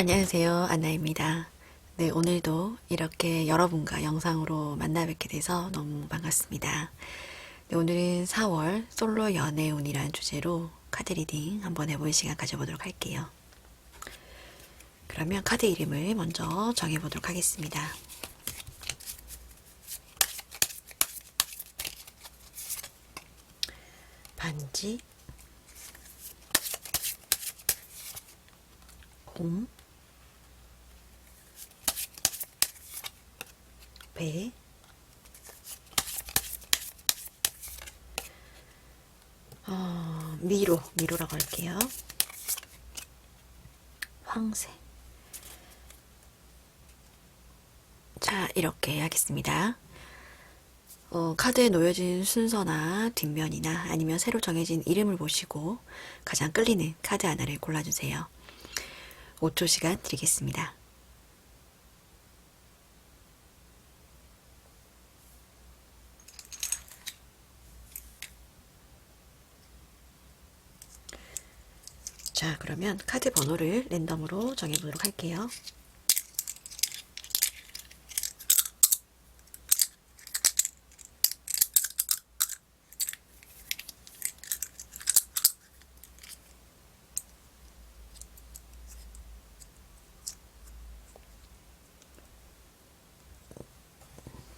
안녕하세요. 안나입니다. 네, 오늘도 이렇게 여러분과 영상으로 만나 뵙게 돼서 너무 반갑습니다. 네, 오늘은 4월 솔로 연애운이라는 주제로 카드 리딩 한번 해볼 시간 가져보도록 할게요. 그러면 카드 이름을 먼저 정해보도록 하겠습니다. 반지, 곰, 배, 미로라고 할게요. 황새. 자, 이렇게 하겠습니다. 카드에 놓여진 순서나 뒷면이나 아니면 새로 정해진 이름을 보시고 가장 끌리는 카드 하나를 골라주세요. 5초 시간 드리겠습니다. 자, 그러면 카드 번호를 랜덤으로 정해보도록 할게요.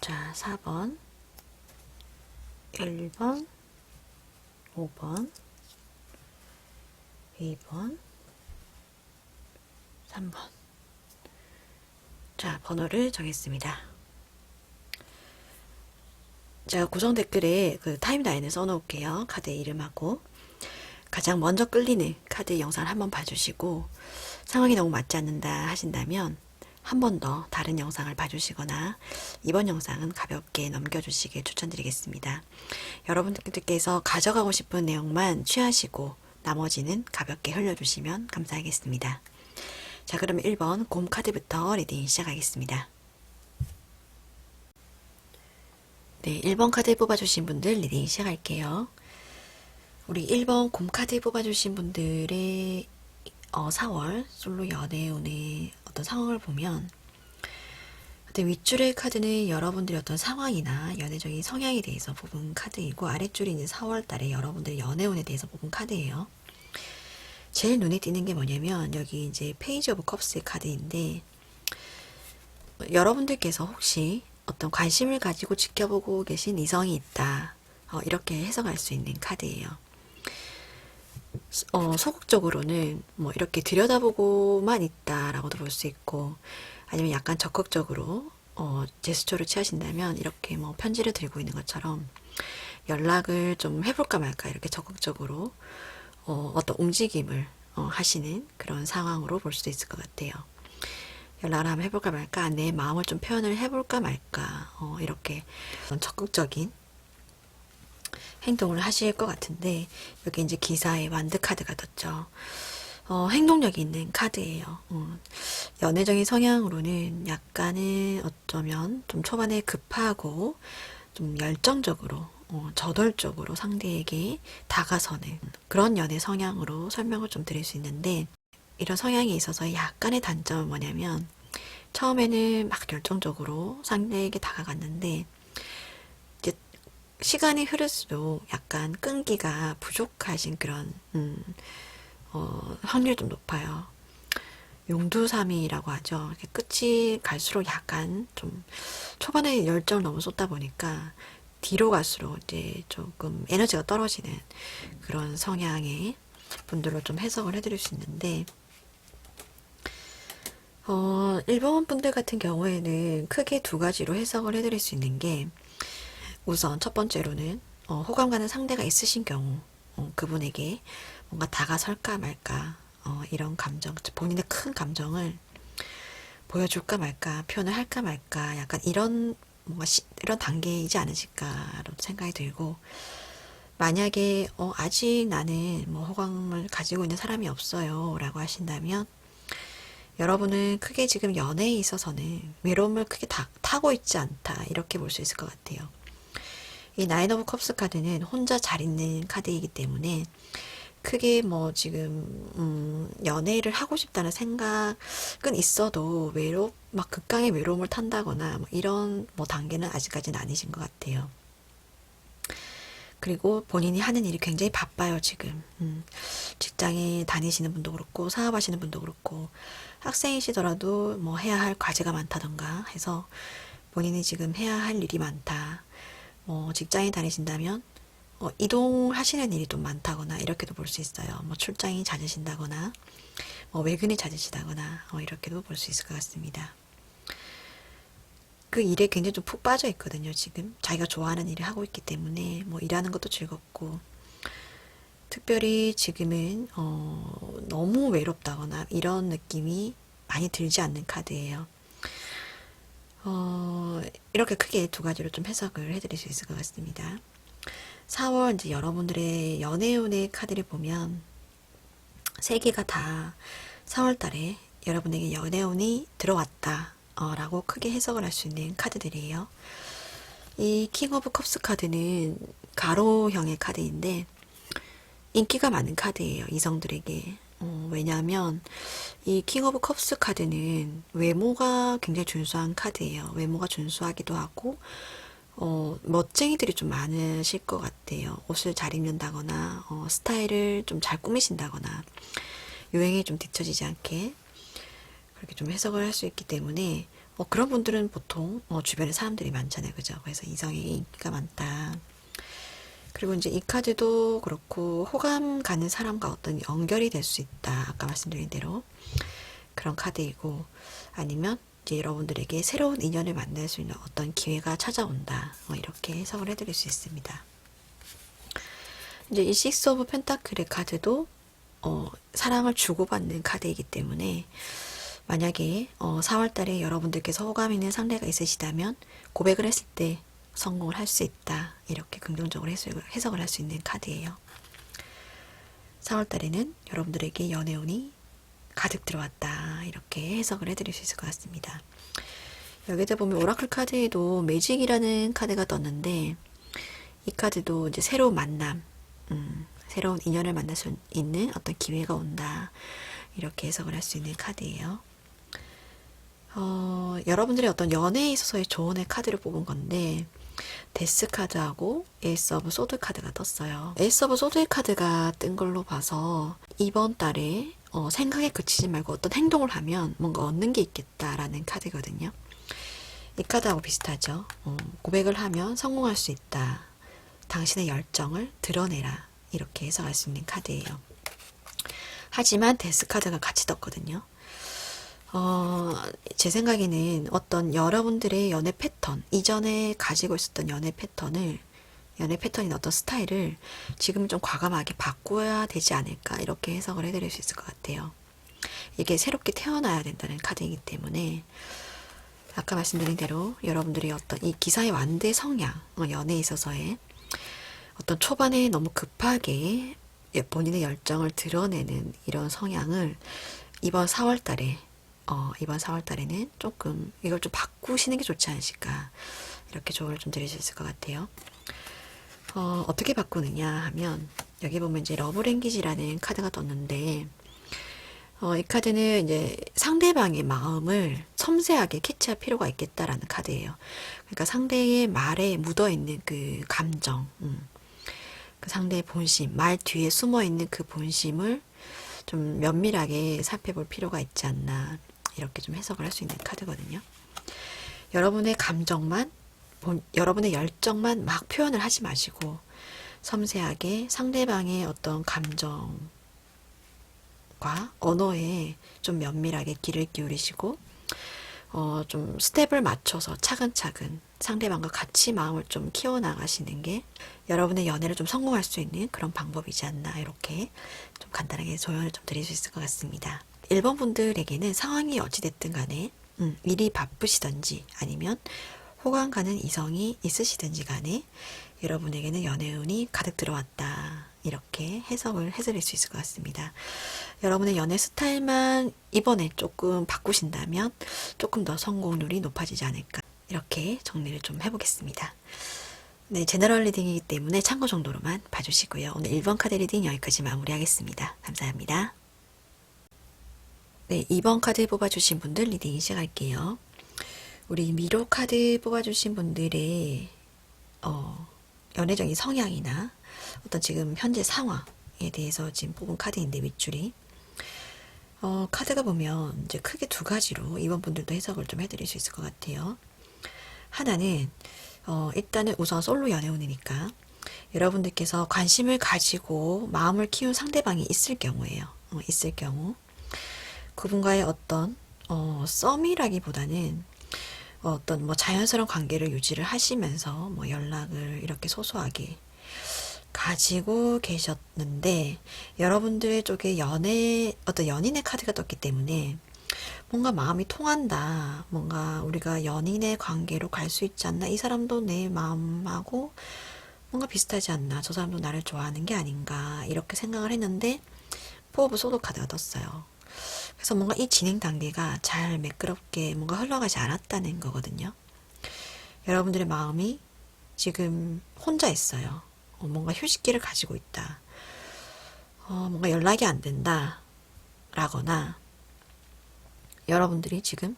자, 4번, 1번, 5번, 2번, 3번. 자, 번호를 정했습니다. 제가 고정 댓글에 그 타임라인을 써놓을게요. 카드 이름하고 가장 먼저 끌리는 카드 영상을 한번 봐주시고 상황이 너무 맞지 않는다 하신다면 한 번 더 다른 영상을 봐주시거나 이번 영상은 가볍게 넘겨주시길 추천드리겠습니다. 여러분들께서 가져가고 싶은 내용만 취하시고 나머지는 가볍게 흘려주시면 감사하겠습니다. 자, 그러면 1번 곰 카드부터 리딩 시작하겠습니다. 네, 1번 카드 뽑아주신 분들 리딩 시작할게요. 우리 1번 곰 카드 뽑아주신 분들의 4월 솔로 연애운의 어떤 상황을 보면 윗줄의 카드는 여러분들의 어떤 상황이나 연애적인 성향에 대해서 뽑은 카드이고 아랫줄이 이제 4월 달에 여러분들의 연애운에 대해서 뽑은 카드예요. 제일 눈에 띄는 게 뭐냐면 여기 이제 페이지 오브 컵스의 카드인데 여러분들께서 혹시 어떤 관심을 가지고 지켜보고 계신 이성이 있다. 이렇게 해석할 수 있는 카드예요. 소극적으로는 뭐 이렇게 들여다보고만 있다라고도 볼 수 있고 아니면 약간 적극적으로 제스처를 취하신다면 이렇게 뭐 편지를 들고 있는 것처럼 연락을 좀 해볼까 말까 이렇게 적극적으로 어떤 움직임을 하시는 그런 상황으로 볼 수도 있을 것 같아요. 연락을 한번 해볼까 말까 내 마음을 좀 표현을 해볼까 말까 이렇게 적극적인 행동을 하실 것 같은데 여기 이제 기사에 완드 카드가 떴죠. 행동력이 있는 카드예요. 연애적인 성향으로는 약간은 어쩌면 좀 초반에 급하고 좀 열정적으로 저돌적으로 상대에게 다가서는 그런 연애 성향으로 설명을 좀 드릴 수 있는데 이런 성향에 있어서 약간의 단점은 뭐냐면 처음에는 막 열정적으로 상대에게 다가갔는데 이제 시간이 흐를수록 약간 끈기가 부족하신 그런 확률이 좀 높아요. 용두사미라고 하죠. 이렇게 끝이 갈수록 약간 좀 초반에 열정을 너무 쏟다 보니까 뒤로 갈수록 이제 조금 에너지가 떨어지는 그런 성향의 분들로 좀 해석을 해드릴 수 있는데 일본 분들 같은 경우에는 크게 두 가지로 해석을 해드릴 수 있는 게 우선 첫 번째로는 호감 가는 상대가 있으신 경우 그분에게 뭔가 다가설까 말까 이런 감정, 본인의 큰 감정을 보여줄까 말까, 표현을 할까 말까, 약간 이런 뭔가 이런 단계이지 않으실까로 생각이 들고 만약에 아직 나는 뭐 호감을 가지고 있는 사람이 없어요 라고 하신다면 여러분은 크게 지금 연애에 있어서는 외로움을 크게 타고 있지 않다 이렇게 볼 수 있을 것 같아요. 이 나인 오브 컵스 카드는 혼자 잘 있는 카드이기 때문에 크게 뭐 지금 연애를 하고 싶다는 생각은 있어도 막 극강의 외로움을 탄다거나 뭐 이런 뭐 단계는 아직까지는 아니신 것 같아요. 그리고 본인이 하는 일이 굉장히 바빠요, 지금. 직장에 다니시는 분도 그렇고, 사업하시는 분도 그렇고, 학생이시더라도 뭐 해야 할 과제가 많다던가 해서 본인이 지금 해야 할 일이 많다. 뭐 직장에 다니신다면 이동하시는 일이 좀 많다거나 이렇게도 볼 수 있어요. 뭐 출장이 잦으신다거나, 뭐 외근이 잦으시다거나 이렇게도 볼 수 있을 것 같습니다. 그 일에 굉장히 좀 푹 빠져 있거든요, 지금. 자기가 좋아하는 일을 하고 있기 때문에, 뭐, 일하는 것도 즐겁고, 특별히 지금은, 너무 외롭다거나, 이런 느낌이 많이 들지 않는 카드예요. 이렇게 크게 두 가지로 좀 해석을 해드릴 수 있을 것 같습니다. 4월 이제 여러분들의 연애운의 카드를 보면, 세 개가 다 4월 달에 여러분에게 연애운이 들어왔다. 라고 크게 해석을 할 수 있는 카드들이에요. 이 킹 오브 컵스 카드는 가로형의 카드인데 인기가 많은 카드예요. 이성들에게. 왜냐하면 이 킹 오브 컵스 카드는 외모가 굉장히 준수한 카드예요. 외모가 준수하기도 하고 멋쟁이들이 좀 많으실 것 같아요. 옷을 잘 입는다거나 스타일을 좀 잘 꾸미신다거나 유행에 좀 뒤처지지 않게 그렇게 좀 해석을 할 수 있기 때문에 그런 분들은 보통 주변에 사람들이 많잖아요, 그죠? 그래서 이성에 인기가 많다. 그리고 이제 이 카드도 그렇고 호감 가는 사람과 어떤 연결이 될 수 있다. 아까 말씀드린 대로 그런 카드이고 아니면 이제 여러분들에게 새로운 인연을 만날 수 있는 어떤 기회가 찾아온다. 이렇게 해석을 해드릴 수 있습니다. 이제 이 식스 오브 펜타클의 카드도 사랑을 주고받는 카드이기 때문에 만약에 4월 달에 여러분들께서 호감 있는 상대가 있으시다면 고백을 했을 때 성공을 할 수 있다. 이렇게 긍정적으로 해석을 할 수 있는 카드예요. 4월 달에는 여러분들에게 연애운이 가득 들어왔다. 이렇게 해석을 해드릴 수 있을 것 같습니다. 여기다 보면 오라클 카드에도 매직이라는 카드가 떴는데 이 카드도 이제 새로운 만남, 새로운 인연을 만날 수 있는 어떤 기회가 온다. 이렇게 해석을 할 수 있는 카드예요. 여러분들의 어떤 연애에 있어서의 조언의 카드를 뽑은 건데 데스 카드하고 에이스 오브 소드 카드가 떴어요. 에이스 오브 소드의 카드가 뜬 걸로 봐서 이번 달에 생각에 그치지 말고 어떤 행동을 하면 뭔가 얻는 게 있겠다라는 카드거든요. 이 카드하고 비슷하죠. 고백을 하면 성공할 수 있다. 당신의 열정을 드러내라. 이렇게 해석할 수 있는 카드예요. 하지만 데스 카드가 같이 떴거든요. 제 생각에는 어떤 여러분들의 연애 패턴, 이전에 가지고 있었던 연애 패턴이나 어떤 스타일을 지금 좀 과감하게 바꿔야 되지 않을까, 이렇게 해석을 해드릴 수 있을 것 같아요. 이게 새롭게 태어나야 된다는 카드이기 때문에, 아까 말씀드린 대로 여러분들이 어떤 이 기사의 완대 성향, 연애에 있어서의 어떤 초반에 너무 급하게 본인의 열정을 드러내는 이런 성향을 이번 4월 달에는 조금 이걸 좀 바꾸시는 게 좋지 않으실까, 이렇게 조언을 좀 드릴 수 있을 것 같아요. 어떻게 바꾸느냐 하면 여기 보면 이제 러브랭귀지라는 카드가 떴는데 이 카드는 이제 상대방의 마음을 섬세하게 캐치할 필요가 있겠다라는 카드예요. 그러니까 상대의 말에 묻어 있는 그 감정, 그 상대의 본심, 말 뒤에 숨어 있는 그 본심을 좀 면밀하게 살펴볼 필요가 있지 않나, 이렇게 좀 해석을 할 수 있는 카드거든요. 여러분의 감정만, 여러분의 열정만 막 표현을 하지 마시고 섬세하게 상대방의 어떤 감정과 언어에 좀 면밀하게 귀를 기울이시고 좀 스텝을 맞춰서 차근차근 상대방과 같이 마음을 좀 키워나가시는 게 여러분의 연애를 좀 성공할 수 있는 그런 방법이지 않나, 이렇게 좀 간단하게 조언을 좀 드릴 수 있을 것 같습니다. 1번 분들에게는 상황이 어찌됐든 간에 일이 바쁘시든지 아니면 호감 가는 이성이 있으시든지 간에 여러분에게는 연애운이 가득 들어왔다, 이렇게 해석을 해드릴 수 있을 것 같습니다. 여러분의 연애 스타일만 이번에 조금 바꾸신다면 조금 더 성공률이 높아지지 않을까, 이렇게 정리를 좀 해보겠습니다. 네, 제너럴 리딩이기 때문에 참고 정도로만 봐주시고요. 오늘 1번 카드 리딩 여기까지 마무리하겠습니다. 감사합니다. 네, 2번 카드 뽑아주신 분들 리딩 시작할게요. 우리 미로 카드 뽑아주신 분들의 연애적인 성향이나 어떤 지금 현재 상황에 대해서 지금 뽑은 카드인데 윗줄이 카드가 보면 이제 크게 두 가지로 이번 분들도 해석을 좀 해드릴 수 있을 것 같아요. 하나는 일단은 우선 솔로 연애운이니까 여러분들께서 관심을 가지고 마음을 키운 상대방이 있을 경우예요. 있을 경우 그분과의 어떤 썸이라기보다는 어떤 뭐 자연스러운 관계를 유지를 하시면서 뭐 연락을 이렇게 소소하게 가지고 계셨는데 여러분들 쪽에 어떤 연인의 카드가 떴기 때문에 뭔가 마음이 통한다. 뭔가 우리가 연인의 관계로 갈 수 있지 않나. 이 사람도 내 마음하고 뭔가 비슷하지 않나. 저 사람도 나를 좋아하는 게 아닌가. 이렇게 생각을 했는데 포 오브 소드 카드가 떴어요. 그래서 뭔가 이 진행 단계가 잘 매끄럽게 뭔가 흘러가지 않았다는 거거든요. 여러분들의 마음이 지금 혼자 있어요. 뭔가 휴식기를 가지고 있다. 뭔가 연락이 안 된다. 라거나 여러분들이 지금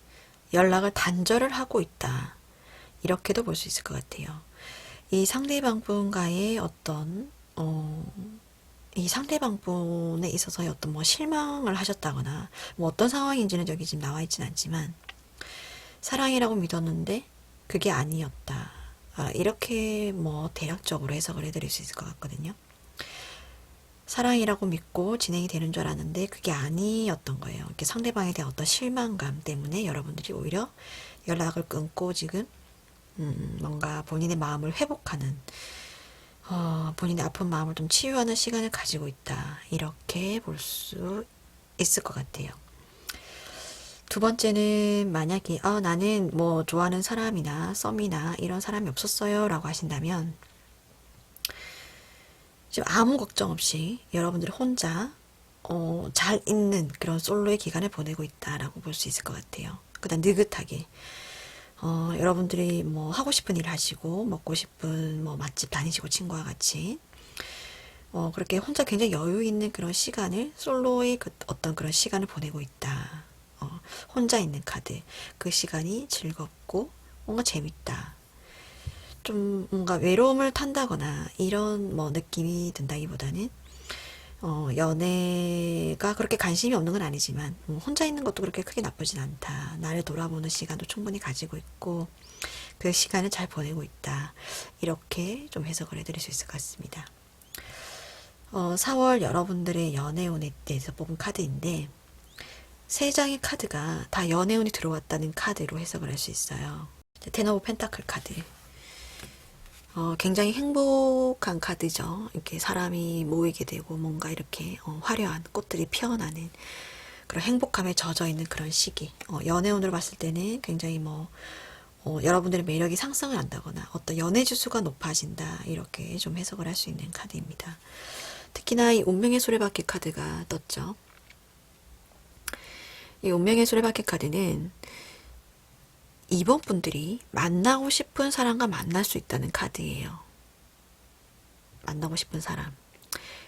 연락을 단절을 하고 있다. 이렇게도 볼 수 있을 것 같아요. 이 상대방 분과의 이 상대방 분에 있어서의 어떤 뭐 실망을 하셨다거나 뭐 어떤 상황인지는 여기 지금 나와 있진 않지만 사랑이라고 믿었는데 그게 아니었다. 이렇게 뭐 대략적으로 해석을 해드릴 수 있을 것 같거든요. 사랑이라고 믿고 진행이 되는 줄 알았는데 그게 아니었던 거예요. 이렇게 상대방에 대한 어떤 실망감 때문에 여러분들이 오히려 연락을 끊고 지금 뭔가 본인의 마음을 회복하는 본인의 아픈 마음을 좀 치유하는 시간을 가지고 있다. 이렇게 볼 수 있을 것 같아요. 두 번째는 만약에 나는 뭐 좋아하는 사람이나 썸이나 이런 사람이 없었어요 라고 하신다면 지금 아무 걱정 없이 여러분들이 혼자 잘 있는 그런 솔로의 기간을 보내고 있다라고 볼 수 있을 것 같아요. 그다음 느긋하게 여러분들이 뭐 하고 싶은 일 하시고 먹고 싶은 뭐 맛집 다니시고 친구와 같이 그렇게 혼자 굉장히 여유 있는 그런 시간을 솔로의 어떤 그런 시간을 보내고 있다. 혼자 있는 카드. 그 시간이 즐겁고 뭔가 재밌다. 좀 뭔가 외로움을 탄다거나 이런 뭐 느낌이 든다기보다는 연애가 그렇게 관심이 없는 건 아니지만 혼자 있는 것도 그렇게 크게 나쁘진 않다. 나를 돌아보는 시간도 충분히 가지고 있고 그 시간을 잘 보내고 있다. 이렇게 좀 해석을 해드릴 수 있을 것 같습니다. 4월 여러분들의 연애운에 대해서 뽑은 카드인데 세 장의 카드가 다 연애운이 들어왔다는 카드로 해석을 할 수 있어요. 텐 오브 펜타클 카드. 굉장히 행복한 카드죠. 이렇게 사람이 모이게 되고 뭔가 이렇게 화려한 꽃들이 피어나는 그런 행복감에 젖어 있는 그런 시기. 연애운으로 봤을 때는 굉장히 여러분들의 매력이 상승을 한다거나 어떤 연애 지수가 높아진다. 이렇게 좀 해석을 할 수 있는 카드입니다. 특히나 이 운명의 수레바퀴 카드가 떴죠. 이 운명의 수레바퀴 카드는 이번 분들이 만나고 싶은 사람과 만날 수 있다는 카드예요. 만나고 싶은 사람.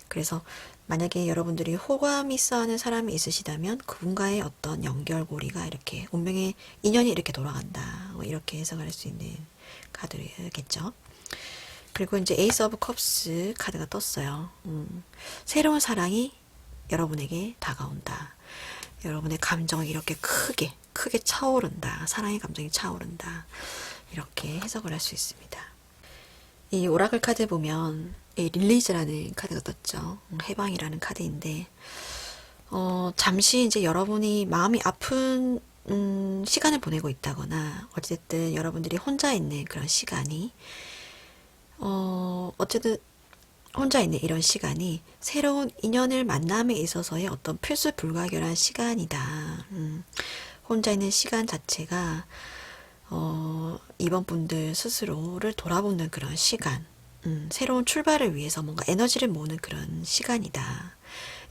그래서 만약에 여러분들이 호감 있어 하는 사람이 있으시다면 그분과의 어떤 연결고리가 이렇게 운명의 인연이 이렇게 돌아간다. 이렇게 해석할 수 있는 카드겠죠. 그리고 이제 에이스 오브 컵스 카드가 떴어요. 새로운 사랑이 여러분에게 다가온다. 여러분의 감정이 이렇게 크게 차오른다. 사랑의 감정이 차오른다. 이렇게 해석을 할 수 있습니다. 이 오라클 카드 보면 이 릴리즈라는 카드가 떴죠. 해방이라는 카드인데 잠시 이제 여러분이 마음이 아픈 시간을 보내고 있다거나 어쨌든 여러분들이 혼자 있는 그런 시간이 어쨌든 혼자 있는 이런 시간이 새로운 인연을 만남에 있어서의 어떤 필수 불가결한 시간이다. 혼자 있는 시간 자체가 이번 분들 스스로를 돌아보는 그런 시간, 새로운 출발을 위해서 뭔가 에너지를 모으는 그런 시간이다.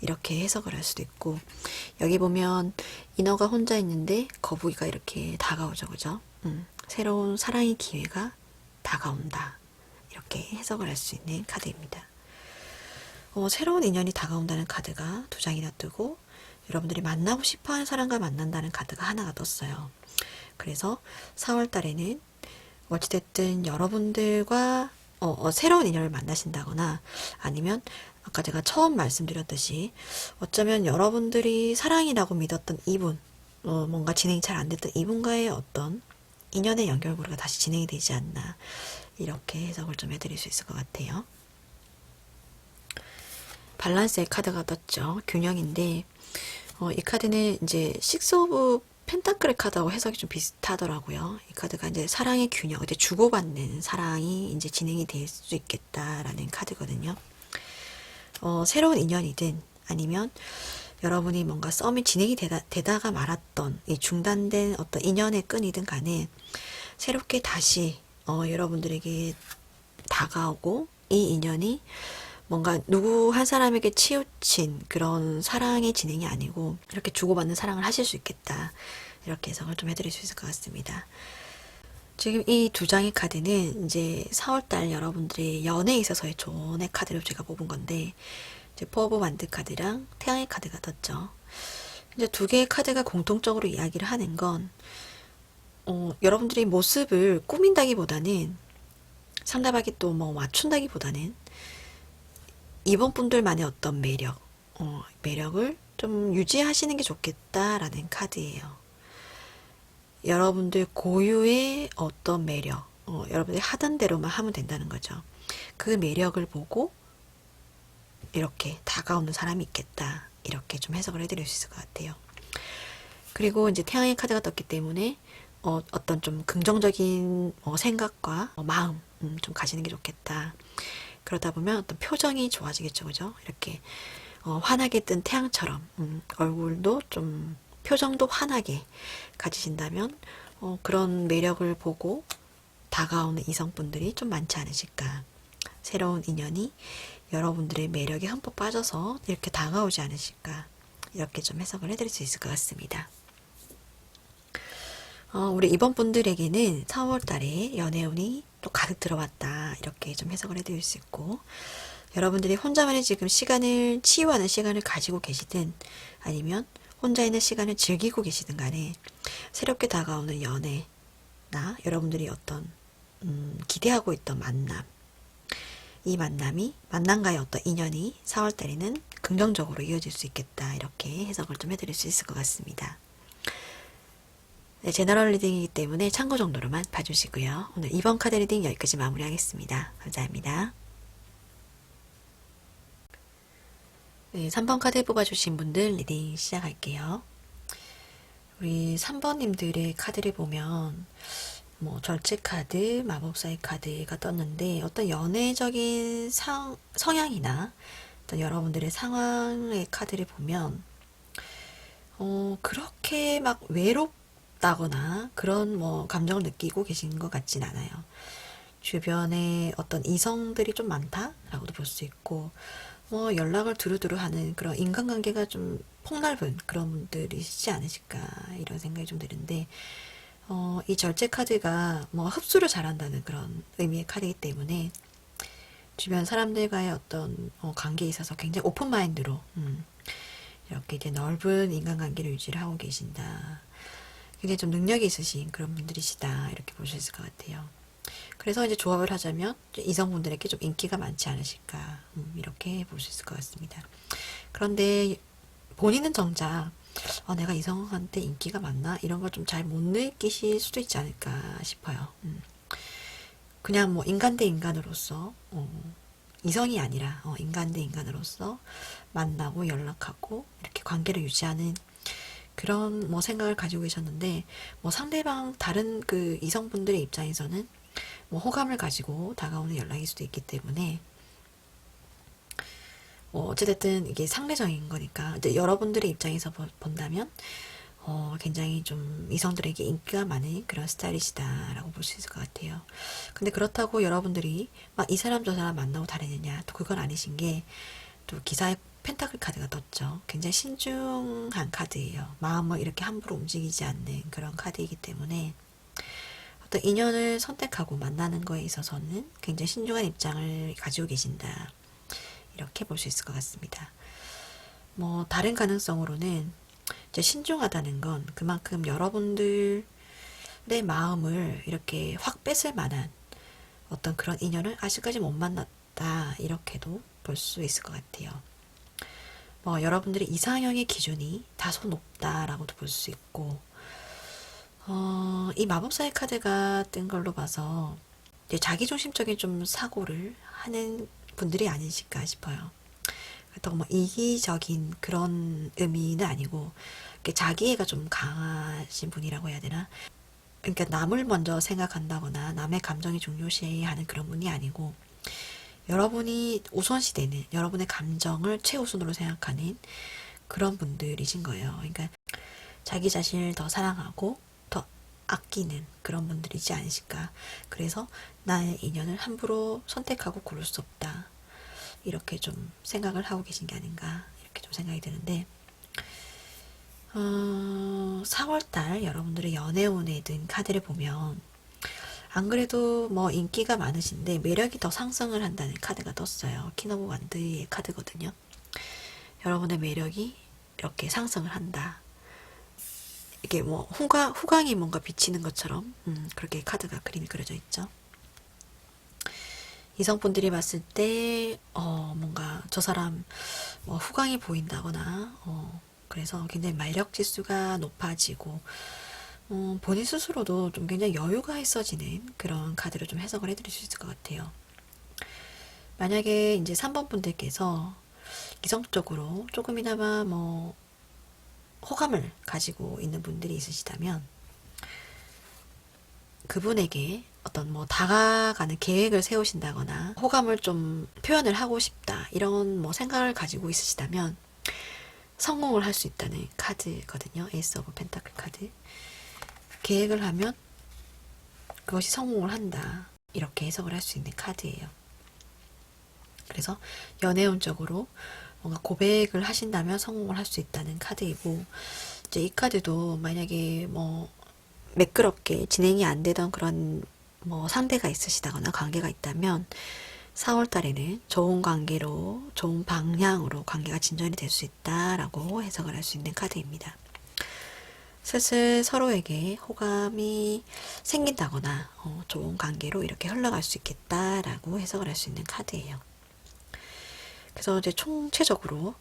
이렇게 해석을 할 수도 있고 여기 보면 인어가 혼자 있는데 거북이가 이렇게 다가오죠. 그죠? 새로운 사랑의 기회가 다가온다. 이렇게 해석을 할 수 있는 카드입니다. 새로운 인연이 다가온다는 카드가 두 장이나 뜨고 여러분들이 만나고 싶어하는 사람과 만난다는 카드가 하나가 떴어요. 그래서 4월 달에는 어찌됐든 여러분들과 새로운 인연을 만나신다거나 아니면 아까 제가 처음 말씀드렸듯이 어쩌면 여러분들이 사랑이라고 믿었던 이분, 뭔가 진행이 잘 안 됐던 이분과의 어떤 인연의 연결고리가 다시 진행이 되지 않나, 이렇게 해석을 좀 해드릴 수 있을 것 같아요. 밸런스의 카드가 떴죠. 균형인데 이 카드는 이제 식스 오브 펜타클의 카드하고 해석이 좀 비슷하더라고요. 이 카드가 이제 사랑의 균형, 이제 주고받는 사랑이 이제 진행이 될 수 있겠다라는 카드거든요. 새로운 인연이든 아니면 여러분이 뭔가 썸이 진행이 되다가 말았던 이 중단된 어떤 인연의 끈이든 간에 새롭게 다시 여러분들에게 다가오고 이 인연이 뭔가 누구 한 사람에게 치우친 그런 사랑의 진행이 아니고 이렇게 주고받는 사랑을 하실 수 있겠다, 이렇게 해석을 좀 해드릴 수 있을 것 같습니다. 지금 이 두 장의 카드는 이제 4월달 여러분들의 연애에 있어서의 조언의 카드를 제가 뽑은 건데, 이제 포 오브 완드 카드랑 태양의 카드가 떴죠. 이제 두 개의 카드가 공통적으로 이야기를 하는 건 여러분들이 모습을 꾸민다기보다는, 상대방이 또 뭐 맞춘다기보다는 이번 분들만의 어떤 매력을 좀 유지하시는 게 좋겠다라는 카드예요. 여러분들 고유의 어떤 매력, 여러분들이 하던 대로만 하면 된다는 거죠. 그 매력을 보고 이렇게 다가오는 사람이 있겠다, 이렇게 좀 해석을 해드릴 수 있을 것 같아요. 그리고 이제 태양의 카드가 떴기 때문에 어떤 좀 긍정적인 생각과 마음 좀 가지는 게 좋겠다. 그러다 보면 어떤 표정이 좋아지겠죠, 그죠? 이렇게 환하게 뜬 태양처럼 얼굴도 좀 표정도 환하게 가지신다면 그런 매력을 보고 다가오는 이성분들이 좀 많지 않으실까. 새로운 인연이 여러분들의 매력에 흠뻑 빠져서 이렇게 다가오지 않으실까, 이렇게 좀 해석을 해드릴 수 있을 것 같습니다. 우리 이번 분들에게는 4월 달에 연애운이 또 가득 들어왔다, 이렇게 좀 해석을 해드릴 수 있고, 여러분들이 혼자만의 지금 시간을, 치유하는 시간을 가지고 계시든 아니면 혼자 있는 시간을 즐기고 계시든 간에 새롭게 다가오는 연애나 여러분들이 어떤 기대하고 있던 만남, 이 만남과의 어떤 인연이 4월 달에는 긍정적으로 이어질 수 있겠다, 이렇게 해석을 좀 해드릴 수 있을 것 같습니다. 네, 제너럴 리딩이기 때문에 참고 정도로만 봐주시고요. 오늘 2번 카드 리딩 여기까지 마무리하겠습니다. 감사합니다. 네, 3번 카드 뽑아주신 분들 리딩 시작할게요. 우리 3번님들의 카드를 보면 뭐 절제 카드, 마법사의 카드가 떴는데 어떤 연애적인 성향이나 어떤 여러분들의 상황의 카드를 보면 그렇게 막 외롭다거나 그런 뭐 감정을 느끼고 계신 것 같진 않아요. 주변에 어떤 이성들이 좀 많다라고도 볼 수 있고, 뭐 연락을 두루두루 하는 그런 인간관계가 좀 폭넓은 그런 분들이시지 않으실까, 이런 생각이 좀 드는데, 이 절제 카드가 뭐 흡수를 잘한다는 그런 의미의 카드이기 때문에 주변 사람들과의 어떤 관계에 있어서 굉장히 오픈 마인드로 이렇게 이제 넓은 인간관계를 유지를 하고 계신다. 굉장히 좀 능력이 있으신 그런 분들이시다, 이렇게 볼 수 있을 것 같아요. 그래서 이제 조합을 하자면 이성분들에게 좀 인기가 많지 않으실까, 이렇게 볼 수 있을 것 같습니다. 그런데 본인은 정작 내가 이성한테 인기가 많나, 이런 걸 좀 잘 못 느끼실 수도 있지 않을까 싶어요. 그냥 뭐 인간 대 인간으로서 이성이 아니라 인간 대 인간으로서 만나고 연락하고 이렇게 관계를 유지하는 그런 뭐 생각을 가지고 계셨는데, 뭐 상대방 다른 그 이성분들의 입장에서는 뭐 호감을 가지고 다가오는 연락일 수도 있기 때문에 어찌됐든 이게 상대적인 거니까 이제 여러분들의 입장에서 본다면 굉장히 좀 이성들에게 인기가 많은 그런 스타일이시다라고 볼 수 있을 것 같아요. 근데 그렇다고 여러분들이 막 이 사람 저 사람 만나고 다니느냐, 또 그건 아니신 게, 또 기사의 펜타클 카드가 떴죠. 굉장히 신중한 카드예요. 마음을 이렇게 함부로 움직이지 않는 그런 카드이기 때문에 어떤 인연을 선택하고 만나는 거에 있어서는 굉장히 신중한 입장을 가지고 계신다. 이렇게 볼 수 있을 것 같습니다. 뭐 다른 가능성으로는 이제 신중하다는 건 그만큼 여러분들의 마음을 이렇게 확 뺏을 만한 어떤 그런 인연을 아직까지 못 만났다. 이렇게도 볼 수 있을 것 같아요. 뭐 여러분들의 이상형의 기준이 다소 높다라고도 볼 수 있고, 이 마법사의 카드가 뜬 걸로 봐서 이제 자기중심적인 좀 사고를 하는 분들이 아니실까 싶어요. 뭐 이기적인 그런 의미는 아니고 자기애가 좀 강하신 분이라고 해야 되나? 그러니까 남을 먼저 생각한다거나 남의 감정이 중요시하는 그런 분이 아니고, 여러분이 우선시되는 여러분의 감정을 최우선으로 생각하는 그런 분들이신 거예요. 그러니까 자기 자신을 더 사랑하고 더 아끼는 그런 분들이지 않으실까. 그래서 나의 인연을 함부로 선택하고 고를 수 없다. 이렇게 좀 생각을 하고 계신 게 아닌가. 이렇게 좀 생각이 드는데, 4월달 여러분들의 연애운에 든 카드를 보면 안 그래도 뭐 인기가 많으신데 매력이 더 상승을 한다는 카드가 떴어요. 퀸 오브 완드의 카드거든요. 여러분의 매력이 이렇게 상승을 한다. 이게 뭐 후광이 뭔가 비치는 것처럼 그렇게 카드가 그림이 그려져 있죠. 이성분들이 봤을 때 뭔가 저 사람 뭐 후광이 보인다거나 그래서 굉장히 매력 지수가 높아지고 본인 스스로도 좀 굉장히 여유가 있어지는 그런 카드로 좀 해석을 해드릴 수 있을 것 같아요. 만약에 이제 3번 분들께서 이성적으로 조금이나마 뭐 호감을 가지고 있는 분들이 있으시다면 그분에게 어떤 뭐 다가가는 계획을 세우신다거나 호감을 좀 표현을 하고 싶다 이런 뭐 생각을 가지고 있으시다면 성공을 할 수 있다는 카드거든요. 에이스 오브 펜타클 카드. 계획을 하면 그것이 성공을 한다. 이렇게 해석을 할 수 있는 카드예요. 그래서 연애운적으로 뭔가 고백을 하신다면 성공을 할 수 있다는 카드이고, 이제 이 카드도 만약에 뭐 매끄럽게 진행이 안 되던 그런 뭐 상대가 있으시다거나 관계가 있다면 4월 달에는 좋은 관계로, 좋은 방향으로 관계가 진전이 될 수 있다라고 해석을 할 수 있는 카드입니다. 슬슬 서로에게 호감이 생긴다거나 좋은 관계로 이렇게 흘러갈 수 있겠다라고 해석을 할 수 있는 카드예요. 그래서 이제 총체적으로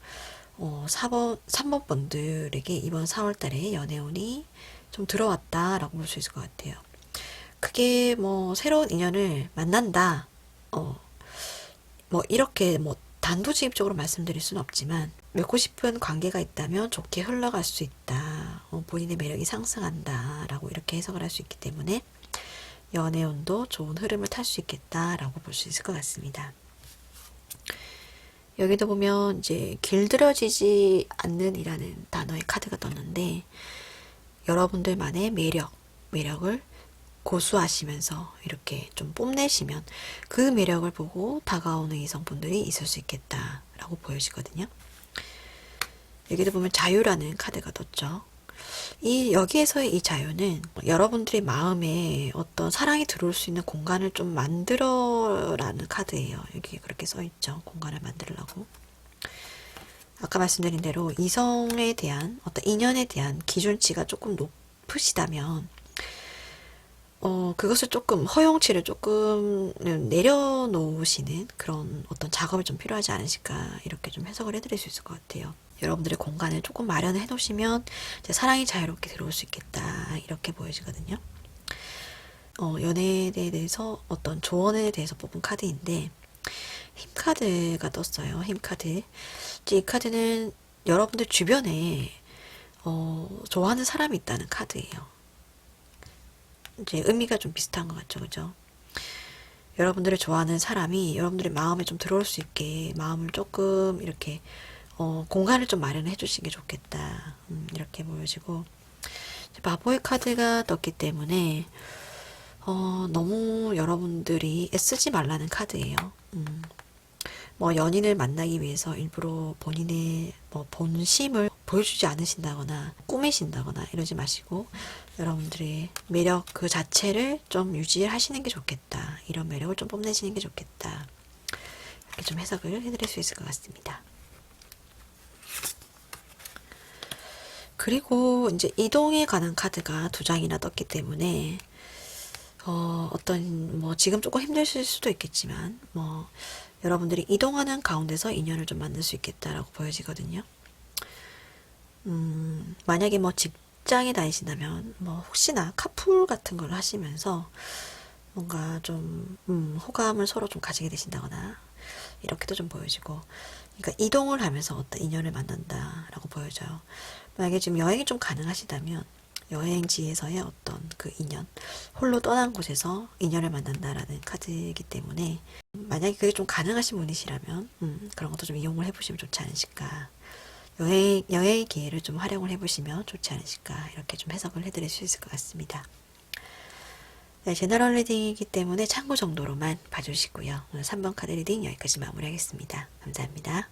3번 분들에게 이번 4월 달에 연애운이 좀 들어왔다라고 볼 수 있을 것 같아요. 그게 뭐 새로운 인연을 만난다. 뭐 이렇게 뭐 단도직입적으로 말씀드릴 수는 없지만 맺고 싶은 관계가 있다면 좋게 흘러갈 수 있다. 본인의 매력이 상승한다. 라고 이렇게 해석을 할 수 있기 때문에 연애운도 좋은 흐름을 탈 수 있겠다라고 볼 수 있을 것 같습니다. 여기도 보면 이제 길들여지지 않는 이라는 단어의 카드가 떴는데 여러분들만의 매력을 고수하시면서 이렇게 좀 뽐내시면 그 매력을 보고 다가오는 이성분들이 있을 수 있겠다라고 보여지거든요. 여기도 보면 자유라는 카드가 떴죠. 여기에서의 이 자유는 여러분들의 마음에 어떤 사랑이 들어올 수 있는 공간을 좀 만들어라는 카드예요. 여기 그렇게 써있죠. 공간을 만들라고. 아까 말씀드린 대로 이성에 대한 어떤 인연에 대한 기준치가 조금 높으시다면 그것을 조금 허용치를 조금 내려놓으시는 그런 어떤 작업이 좀 필요하지 않으실까 이렇게 좀 해석을 해드릴 수 있을 것 같아요. 여러분들의 공간을 조금 마련해 놓으시면 이제 사랑이 자유롭게 들어올 수 있겠다 이렇게 보여지거든요. 연애에 대해서 어떤 조언에 대해서 뽑은 카드인데 힘카드가 떴어요. 힘카드. 이 카드는 여러분들 주변에 좋아하는 사람이 있다는 카드예요. 이제 의미가 좀 비슷한 것 같죠, 그죠? 여러분들을 좋아하는 사람이 여러분들의 마음에 좀 들어올 수 있게 마음을 조금 이렇게 공간을 좀 마련해 주시는 게 좋겠다. 이렇게 보여지고 마법의 카드가 떴기 때문에 너무 여러분들이 애쓰지 말라는 카드예요. 뭐 연인을 만나기 위해서 일부러 본인의 뭐 본심을 보여주지 않으신다거나 꾸미신다거나 이러지 마시고 여러분들의 매력 그 자체를 좀 유지하시는 게 좋겠다. 이런 매력을 좀 뽐내시는 게 좋겠다. 이렇게 좀 해석을 해드릴 수 있을 것 같습니다. 그리고 이제 이동에 관한 카드가 두 장이나 떴기 때문에 어떤 뭐 지금 조금 힘드실 수도 있겠지만 뭐 여러분들이 이동하는 가운데서 인연을 좀 만들 수 있겠다라고 보여지거든요. 만약에 뭐 직장에 다니신다면 뭐 혹시나 카풀 같은 걸 하시면서 뭔가 좀 호감을 서로 좀 가지게 되신다거나 이렇게도 좀 보여지고, 그러니까 이동을 하면서 어떤 인연을 만난다라고 보여져요. 만약에 지금 여행이 좀 가능하시다면 여행지에서의 어떤 그 인연, 홀로 떠난 곳에서 인연을 만난다라는 카드이기 때문에 만약에 그게 좀 가능하신 분이시라면 그런 것도 좀 이용을 해보시면 좋지 않으실까. 여행의 기회를 좀 활용을 해보시면 좋지 않으실까. 이렇게 좀 해석을 해드릴 수 있을 것 같습니다. 네, 제너럴 리딩이기 때문에 참고 정도로만 봐주시고요. 오늘 3번 카드 리딩 여기까지 마무리하겠습니다. 감사합니다.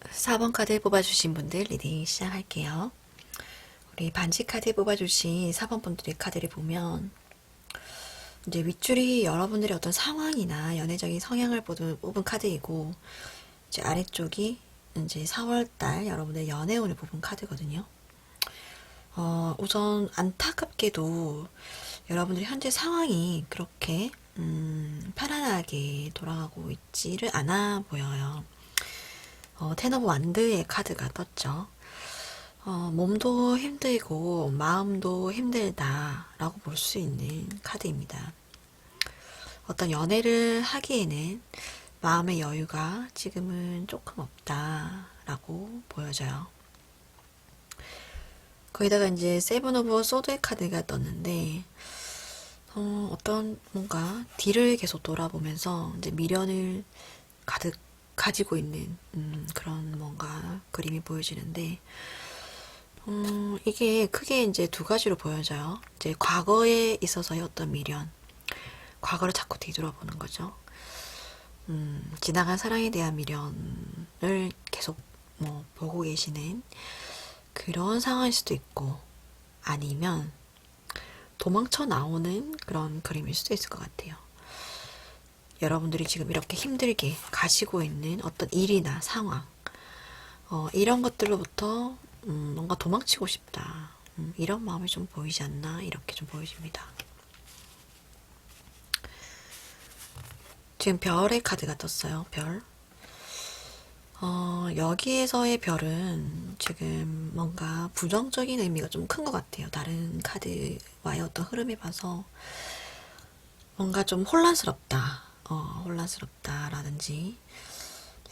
4번 카드 뽑아주신 분들 리딩 시작할게요. 우리 반지 카드 뽑아주신 4번 분들의 카드를 보면 이제 윗줄이 여러분들의 어떤 상황이나 연애적인 성향을 뽑은 카드이고, 이제 아래쪽이 이제 4월달 여러분들의 연애운을 뽑은 카드거든요. 우선 안타깝게도 여러분들이 현재 상황이 그렇게 편안하게 돌아가고 있지를 않아 보여요. 텐 오브 완드의 카드가 떴죠. 몸도 힘들고 마음도 힘들다라고 볼 수 있는 카드입니다. 어떤 연애를 하기에는 마음의 여유가 지금은 조금 없다라고 보여져요. 거기다가 이제 세븐 오브 소드의 카드가 떴는데 어떤 뭔가 뒤를 계속 돌아보면서 이제 미련을 가득 가지고 있는 그런 뭔가 그림이 보여지는데 이게 크게 이제 두 가지로 보여져요. 이제 과거에 있어서의 어떤 미련, 과거를 자꾸 뒤돌아보는 거죠. 지나간 사랑에 대한 미련을 계속 뭐 보고 계시는 그런 상황일 수도 있고, 아니면 도망쳐 나오는 그런 그림일 수도 있을 것 같아요. 여러분들이 지금 이렇게 힘들게 가지고 있는 어떤 일이나 상황, 이런 것들로부터 뭔가 도망치고 싶다, 이런 마음이 좀 보이지 않나, 이렇게 좀 보여집니다. 지금 별의 카드가 떴어요. 별. 여기에서의 별은 지금 뭔가 부정적인 의미가 좀 큰 것 같아요. 다른 카드와의 어떤 흐름에 봐서 뭔가 좀 혼란스럽다, 혼란스럽다라든지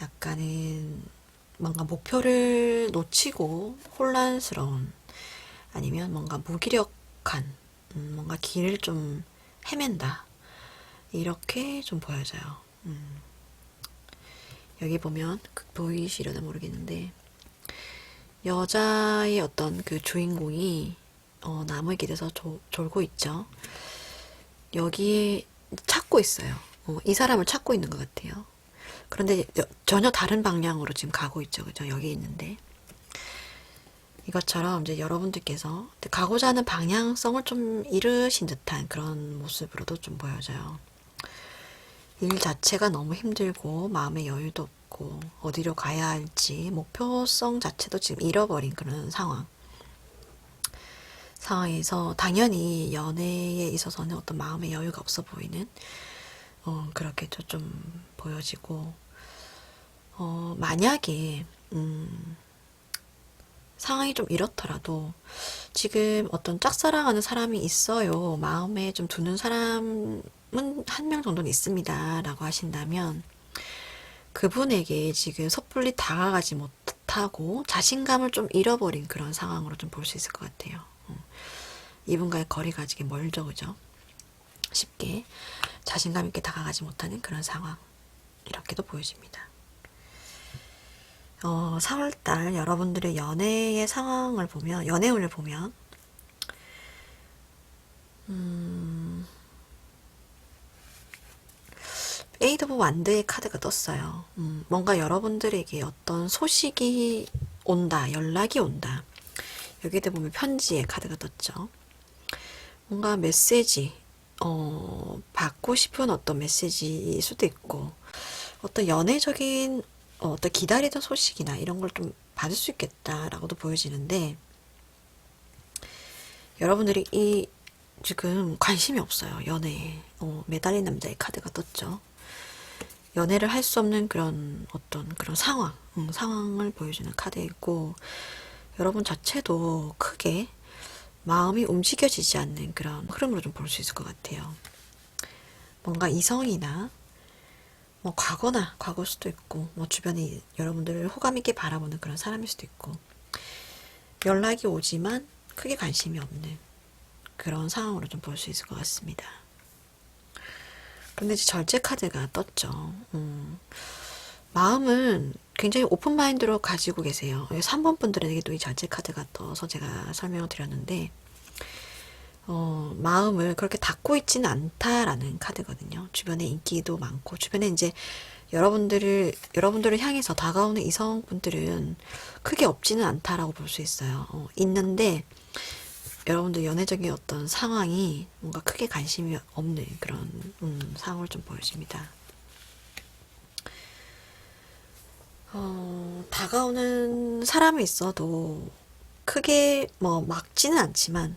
약간은 뭔가 목표를 놓치고 혼란스러운, 아니면 뭔가 무기력한, 뭔가 길을 좀 헤맨다, 이렇게 좀 보여져요. 여기 보면 보이시려나 모르겠는데 여자의 어떤 그 주인공이 나무에 기대서 졸고 있죠. 여기에 찾고 있어요. 이 사람을 찾고 있는 것 같아요. 그런데 전혀 다른 방향으로 지금 가고 있죠. 그죠? 여기 있는데 이것처럼 이제 여러분들께서 가고자 하는 방향성을 좀 잃으신 듯한 그런 모습으로도 좀 보여져요. 일 자체가 너무 힘들고 마음의 여유도 없고 어디로 가야 할지 목표성 자체도 지금 잃어버린 그런 상황에서 당연히 연애에 있어서는 어떤 마음의 여유가 없어 보이는 그렇게 좀 보여지고, 만약에 상황이 좀 이렇더라도 지금 어떤 짝사랑하는 사람이 있어요, 마음에 좀 두는 사람은 한 명 정도는 있습니다 라고 하신다면 그분에게 지금 섣불리 다가가지 못하고 자신감을 좀 잃어버린 그런 상황으로 좀 볼 수 있을 것 같아요. 이분과의 거리가 아직 멀죠, 그죠? 쉽게 자신감 있게 다가가지 못하는 그런 상황, 이렇게도 보여집니다. 4월달 여러분들의 연애의 상황을 보면, 연애운을 보면 에이드 오브 완드의 카드가 떴어요. 뭔가 여러분들에게 어떤 소식이 온다, 연락이 온다. 여기에 보면 편지의 카드가 떴죠. 뭔가 메시지, 받고 싶은 어떤 메시지일 수도 있고, 어떤 연애적인, 어떤 기다리던 소식이나 이런 걸 좀 받을 수 있겠다라고도 보여지는데, 여러분들이 지금 관심이 없어요. 연애에. 매달린 남자의 카드가 떴죠. 연애를 할 수 없는 그런 어떤 그런 상황을 보여주는 카드이고, 여러분 자체도 크게 마음이 움직여지지 않는 그런 흐름으로 좀 볼 수 있을 것 같아요. 뭔가 이성이나 뭐 과거일 수도 있고, 뭐 주변에 여러분들을 호감 있게 바라보는 그런 사람일 수도 있고, 연락이 오지만 크게 관심이 없는 그런 상황으로 좀 볼 수 있을 것 같습니다. 근데 이제 절제 카드가 떴죠. 마음은 굉장히 오픈 마인드로 가지고 계세요. 3번 분들에게도 이 절제 카드가 떠서 제가 설명을 드렸는데, 마음을 그렇게 닫고 있지는 않다라는 카드거든요. 주변에 인기도 많고, 주변에 이제 여러분들을 향해서 다가오는 이성분들은 크게 없지는 않다라고 볼 수 있어요. 있는데, 여러분들 연애적인 어떤 상황이 뭔가 크게 관심이 없는 그런 상황을 좀 보여줍니다. 다가오는 사람이 있어도 크게 뭐 막지는 않지만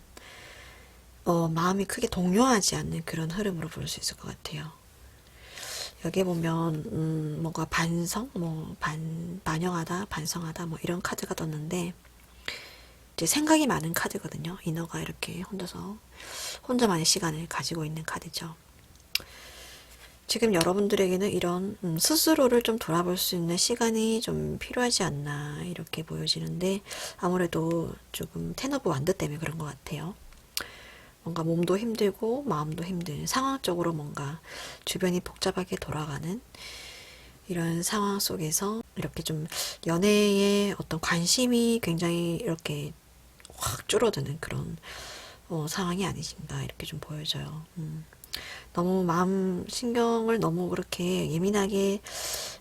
마음이 크게 동요하지 않는 그런 흐름으로 볼 수 있을 것 같아요. 여기에 보면 뭔가 반영하다, 반성하다 뭐 이런 카드가 떴는데, 이제 생각이 많은 카드거든요. 이너가 이렇게 혼자만의 시간을 가지고 있는 카드죠. 지금 여러분들에게는 이런 스스로를 좀 돌아볼 수 있는 시간이 좀 필요하지 않나 이렇게 보여지는데, 아무래도 조금 텐 오브 완드 때문에 그런 것 같아요. 뭔가 몸도 힘들고 마음도 힘든 상황적으로 뭔가 주변이 복잡하게 돌아가는 이런 상황 속에서 이렇게 좀 연애에 어떤 관심이 굉장히 이렇게 확 줄어드는 그런 상황이 아니신가 이렇게 좀 보여져요. 너무 마음 신경을 너무 그렇게 예민하게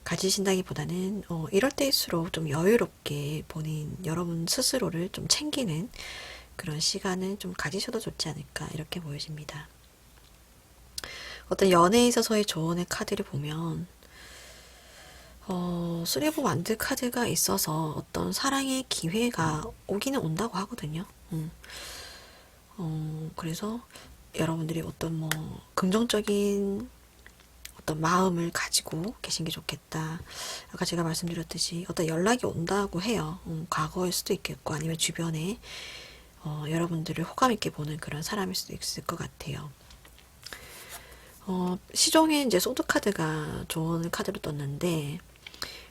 가지신다기보다는 이럴 때일수록 좀 여유롭게 여러분 스스로를 좀 챙기는 그런 시간을 좀 가지셔도 좋지 않을까 이렇게 보여집니다. 어떤 연애에 있어서의 조언의 카드를 보면 쓰리 오브 완드 카드가 있어서 어떤 사랑의 기회가 오기는 온다고 하거든요. 그래서 여러분들이 어떤 뭐 긍정적인 어떤 마음을 가지고 계신 게 좋겠다. 아까 제가 말씀드렸듯이 어떤 연락이 온다고 해요. 과거일 수도 있겠고 아니면 주변에 여러분들을 호감 있게 보는 그런 사람일 수도 있을 것 같아요. 시종에 이제 소드 카드가 좋은 카드로 떴는데,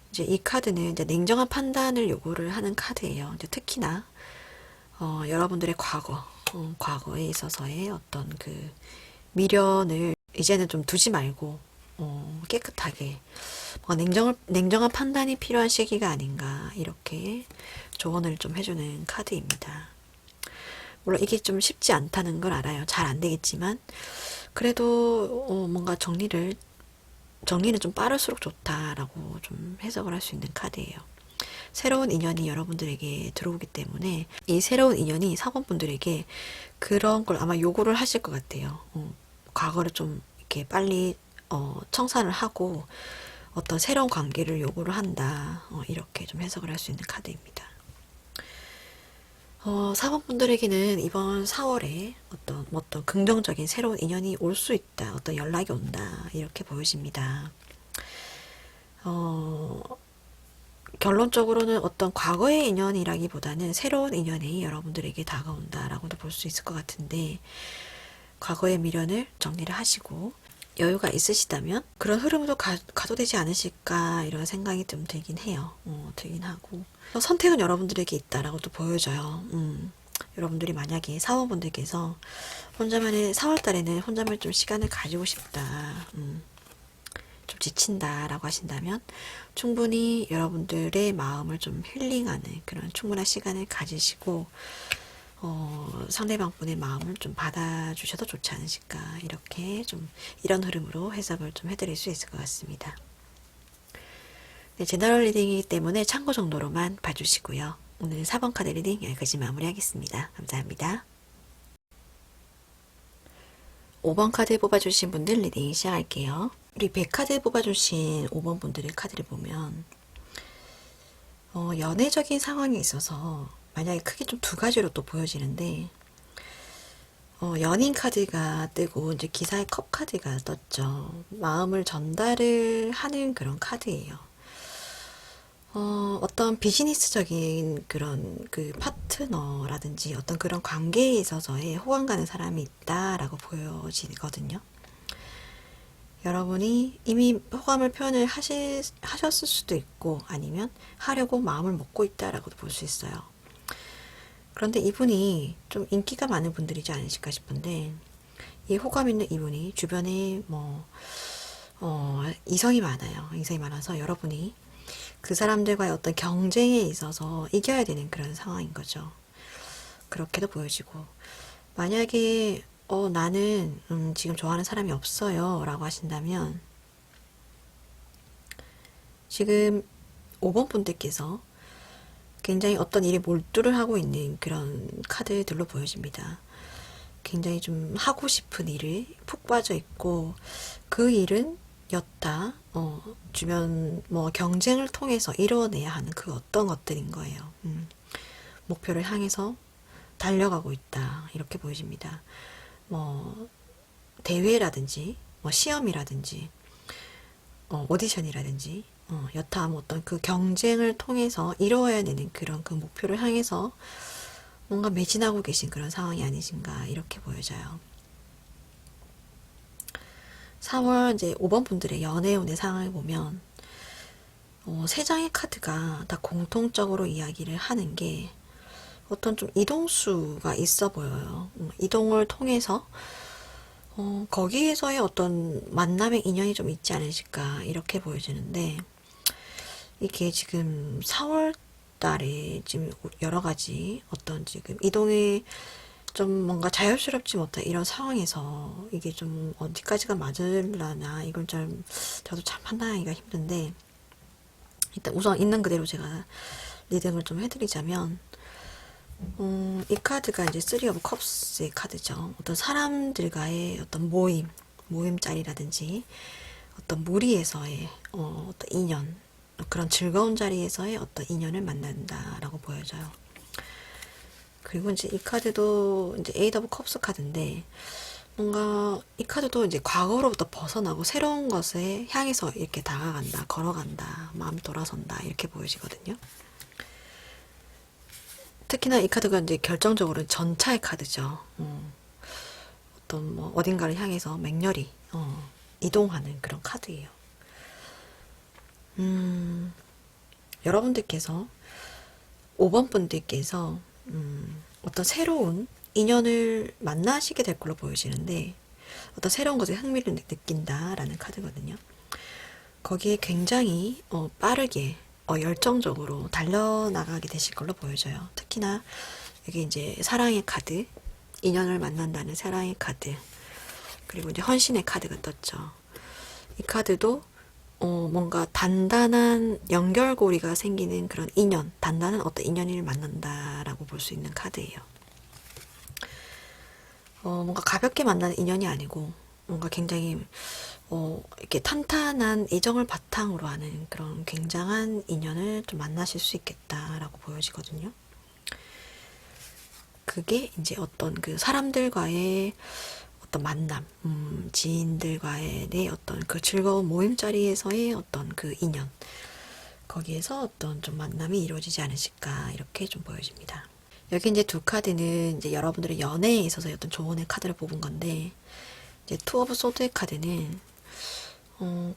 이제 이 카드는 이제 냉정한 판단을 요구를 하는 카드예요. 이제 특히나 여러분들의 과거에 있어서의 어떤 그 미련을 이제는 좀 두지 말고 깨끗하게 냉정한 판단이 필요한 시기가 아닌가 이렇게 조언을 좀 해주는 카드입니다. 물론 이게 좀 쉽지 않다는 걸 알아요. 잘 안 되겠지만 그래도 뭔가 정리는 좀 빠를수록 좋다라고 좀 해석을 할 수 있는 카드예요. 새로운 인연이 여러분들에게 들어오기 때문에 이 새로운 인연이 사원분들에게 그런 걸 아마 요구를 하실 것 같아요. 과거를 좀 이렇게 빨리 청산을 하고 어떤 새로운 관계를 요구를 한다. 이렇게 좀 해석을 할 수 있는 카드입니다. 사원분들에게는 이번 4월에 어떤 긍정적인 새로운 인연이 올 수 있다. 어떤 연락이 온다. 이렇게 보여집니다. 결론적으로는 어떤 과거의 인연이라기보다는 새로운 인연이 여러분들에게 다가온다라고도 볼 수 있을 것 같은데, 과거의 미련을 정리를 하시고 여유가 있으시다면 그런 흐름으로 가도 되지 않으실까 이런 생각이 좀 들긴 해요. 들긴 하고 선택은 여러분들에게 있다라고도 보여져요. 여러분들이 만약에 사원분들께서 4월 달에는 혼자만 좀 시간을 가지고 싶다, 좀 지친다라고 하신다면 충분히 여러분들의 마음을 좀 힐링하는 그런 충분한 시간을 가지시고 상대방 분의 마음을 좀 받아주셔도 좋지 않으실까, 이렇게 좀 이런 흐름으로 해석을 좀 해드릴 수 있을 것 같습니다. 네, 제너럴 리딩이기 때문에 참고 정도로만 봐주시고요. 오늘 4번 카드 리딩 여기까지 마무리하겠습니다. 감사합니다. 5번 카드 뽑아주신 분들 리딩 시작할게요. 우리 100카드 뽑아주신 5번 분들의 카드를 보면 연애적인 상황에 있어서 만약에 크게 좀 두 가지로 또 보여지는데, 연인 카드가 뜨고 이제 기사의 컵 카드가 떴죠. 마음을 전달을 하는 그런 카드예요. 어떤 비즈니스적인 그런 그 파트너라든지 어떤 그런 관계에 있어서의 호감 가는 사람이 있다라고 보여지거든요. 여러분이 이미 호감을 표현을 하셨을 수도 있고, 아니면 하려고 마음을 먹고 있다라고도 볼 수 있어요. 그런데 이분이 좀 인기가 많은 분들이지 않으실까 싶은데, 이 호감 있는 이분이 주변에 이성이 많아요. 이성이 많아서 여러분이 그 사람들과의 어떤 경쟁에 있어서 이겨야 되는 그런 상황인 거죠. 그렇게도 보여지고, 만약에 나는 지금 좋아하는 사람이 없어요 라고 하신다면, 지금 5번 분들께서 굉장히 어떤 일에 몰두를 하고 있는 그런 카드들로 보여집니다. 굉장히 좀 하고 싶은 일을 푹 빠져 있고, 그 일은 여타 주변 경쟁을 통해서 이뤄내야 하는 그 어떤 것들인 거예요. 목표를 향해서 달려가고 있다, 이렇게 보여집니다. 대회라든지 시험이라든지 오디션이라든지 여타 어떤 그 경쟁을 통해서 이루어야 되는 그런 그 목표를 향해서 뭔가 매진하고 계신 그런 상황이 아니신가, 이렇게 보여져요. 4월 이제 5번 분들의 연애운의 상황을 보면 세 장의 카드가 다 공통적으로 이야기를 하는 게 어떤 좀 이동수가 있어 보여요. 이동을 통해서 거기에서의 어떤 만남의 인연이 좀 있지 않으실까, 이렇게 보여지는데, 이게 지금 4월 달에 지금 여러 가지 어떤 지금 이동이 좀 뭔가 자연스럽지 못한 이런 상황에서 이게 좀 어디까지가 맞을라나, 이걸 저도 참 판단하기가 힘든데, 일단 우선 있는 그대로 제가 리딩을 좀 해드리자면, 이 카드가 이제 3 of Cups의 카드죠. 어떤 사람들과의 어떤 모임자리라든지 어떤 무리에서의 어떤 인연, 그런 즐거운 자리에서의 어떤 인연을 만난다라고 보여져요. 그리고 이제 이 카드도 이제 8 of Cups 카드인데, 뭔가 이 카드도 이제 과거로부터 벗어나고 새로운 것에 향해서 이렇게 다가간다, 걸어간다, 마음이 돌아선다, 이렇게 보여지거든요. 특히나 이 카드가 이제 결정적으로 전차의 카드죠. 어떤 어딘가를 향해서 맹렬히 이동하는 그런 카드예요. 여러분들께서 5번 분들께서 어떤 새로운 인연을 만나시게 될 걸로 보여지는데, 어떤 새로운 것에 흥미를 느낀다라는 카드거든요. 거기에 굉장히 빠르게 열정적으로 달려나가게 되실 걸로 보여져요. 특히나 여기 이제 사랑의 카드, 인연을 만난다는 사랑의 카드, 그리고 이제 헌신의 카드가 떴죠. 이 카드도 뭔가 단단한 연결고리가 생기는 그런 인연, 단단한 어떤 인연을 만난다라고 볼 수 있는 카드예요. 뭔가 가볍게 만나는 인연이 아니고, 뭔가 굉장히 이렇게 탄탄한 애정을 바탕으로 하는 그런 굉장한 인연을 좀 만나실 수 있겠다라고 보여지거든요. 그게 이제 어떤 그 사람들과의 어떤 만남, 지인들과의 내 어떤 그 즐거운 모임 자리에서의 어떤 그 인연, 거기에서 어떤 좀 만남이 이루어지지 않으실까, 이렇게 좀 보여집니다. 여기 이제 두 카드는 이제 여러분들의 연애에 있어서 어떤 조언의 카드를 뽑은 건데, 이제 투 오브 소드의 카드는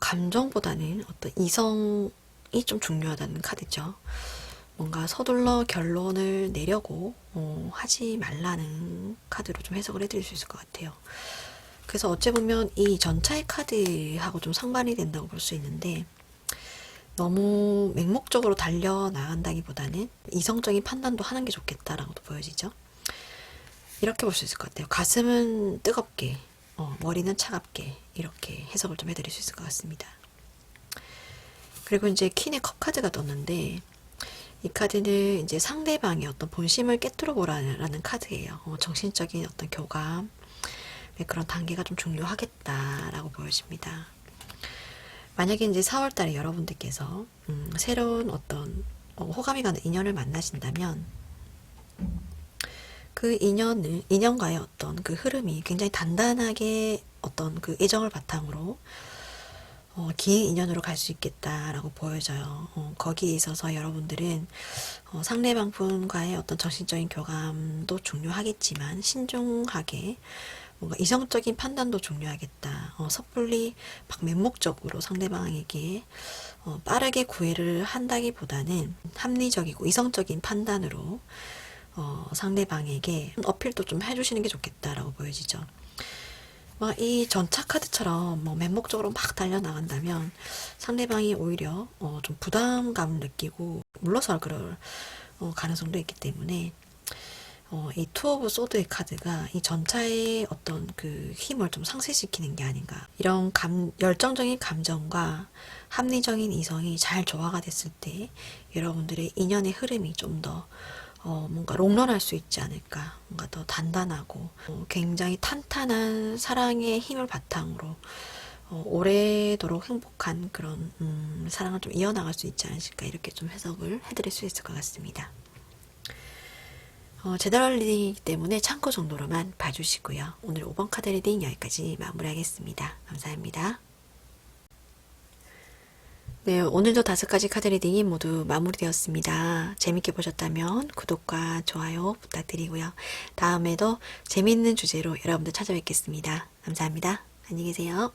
감정보다는 어떤 이성이 좀 중요하다는 카드죠. 뭔가 서둘러 결론을 내려고 하지 말라는 카드로 좀 해석을 해드릴 수 있을 것 같아요. 그래서 어찌 보면 이 전차의 카드하고 좀 상반이 된다고 볼 수 있는데, 너무 맹목적으로 달려나간다기보다는 이성적인 판단도 하는 게 좋겠다라고도 보여지죠. 이렇게 볼 수 있을 것 같아요. 가슴은 뜨겁게, 머리는 차갑게 이렇게 해석을 좀 해드릴 수 있을 것 같습니다. 그리고 이제 퀸의 컵 카드가 떴는데 이 카드는 이제 상대방의 어떤 본심을 깨뜨려 보라는 카드예요. 정신적인 어떤 교감, 그런 단계가 좀 중요하겠다라고 보여집니다. 만약에 이제 4월달에 여러분들께서 새로운 어떤 호감이 가는 인연을 만나신다면 그 인연과의 어떤 그 흐름이 굉장히 단단하게 어떤 그 애정을 바탕으로 긴 인연으로 갈 수 있겠다라고 보여져요. 거기에 있어서 여러분들은 상대방 분과의 어떤 정신적인 교감도 중요하겠지만 신중하게 뭔가 이성적인 판단도 중요하겠다. 섣불리 막 맹목적으로 상대방에게 빠르게 구애를 한다기보다는 합리적이고 이성적인 판단으로 상대방에게 어필도 좀 해주시는 게 좋겠다라고 보여지죠. 이 전차 카드처럼 맹목적으로 막 달려나간다면 상대방이 오히려 좀 부담감을 느끼고 물러설 그럴 가능성도 있기 때문에 이 투 오브 소드의 카드가 이 전차의 어떤 그 힘을 좀 상쇄시키는 게 아닌가. 이런 열정적인 감정과 합리적인 이성이 잘 조화가 됐을 때 여러분들의 인연의 흐름이 좀 더 뭔가 롱런할 수 있지 않을까. 뭔가 더 단단하고 굉장히 탄탄한 사랑의 힘을 바탕으로 오래도록 행복한 그런 사랑을 좀 이어나갈 수 있지 않을까. 이렇게 좀 해석을 해드릴 수 있을 것 같습니다. 제너럴 리딩이기 때문에 참고 정도로만 봐주시고요. 오늘 5번 카드 리딩 여기까지 마무리하겠습니다. 감사합니다. 네, 오늘도 5가지 카드 리딩이 모두 마무리되었습니다. 재밌게 보셨다면 구독과 좋아요 부탁드리고요. 다음에도 재미있는 주제로 여러분들 찾아뵙겠습니다. 감사합니다. 안녕히 계세요.